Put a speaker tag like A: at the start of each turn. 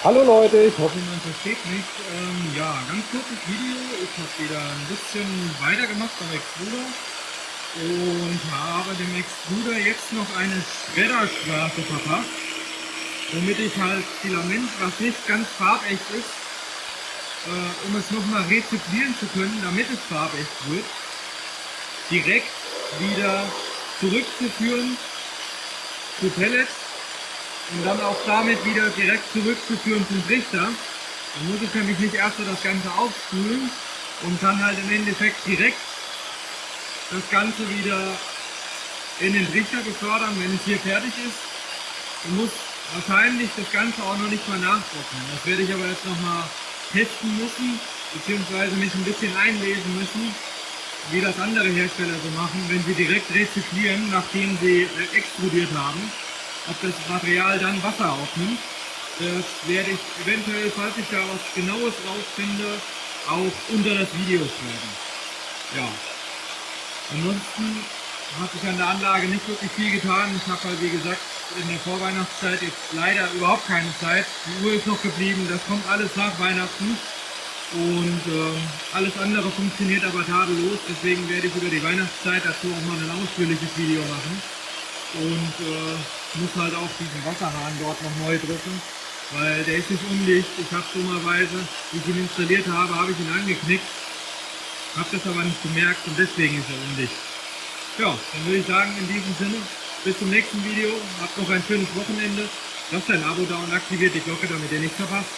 A: Hallo Leute, ich hoffe, man versteht mich. Ja, ganz kurzes Video. Ich habe wieder ein bisschen weitergemacht beim Extruder und habe dem Extruder jetzt noch eine Schredderstraße verpasst, womit ich halt Filament, was nicht ganz farbecht ist, um es nochmal rezyklieren zu können, damit es farbecht wird, direkt wieder zurückzuführen zu Pellets und dann auch damit wieder direkt zurückzuführen zum Trichter. Dann muss ich nämlich nicht erst so das Ganze aufspülen und kann halt im Endeffekt direkt das Ganze wieder in den Trichter befördern, wenn es hier fertig ist. Ich muss wahrscheinlich das Ganze auch noch nicht mal nachtrocknen. Das werde ich aber jetzt nochmal testen müssen, beziehungsweise mich ein bisschen einlesen müssen, wie das andere Hersteller so machen, wenn sie direkt rezyklieren, nachdem sie extrudiert haben, ob das Material dann Wasser aufnimmt. Das werde ich eventuell, falls ich da was Genaues rausfinde, auch unter das Video schreiben. Ja, ansonsten hat sich an der Anlage nicht wirklich viel getan. Ich habe halt, wie gesagt, in der Vorweihnachtszeit jetzt leider überhaupt keine Zeit. Die Uhr ist noch geblieben, das kommt alles nach Weihnachten. Und alles andere funktioniert aber tadellos, deswegen werde ich über die Weihnachtszeit dazu auch mal ein ausführliches Video machen. Und muss halt auch diesen Wasserhahn dort noch neu drücken, weil der ist nicht undicht. Ich habe dummerweise, wie ich ihn installiert habe, habe ich ihn angeknickt, habe das aber nicht gemerkt und deswegen ist er undicht. Ja, dann würde ich sagen, in diesem Sinne, bis zum nächsten Video, habt noch ein schönes Wochenende, lasst ein Abo da und aktiviert die Glocke, damit ihr nichts verpasst.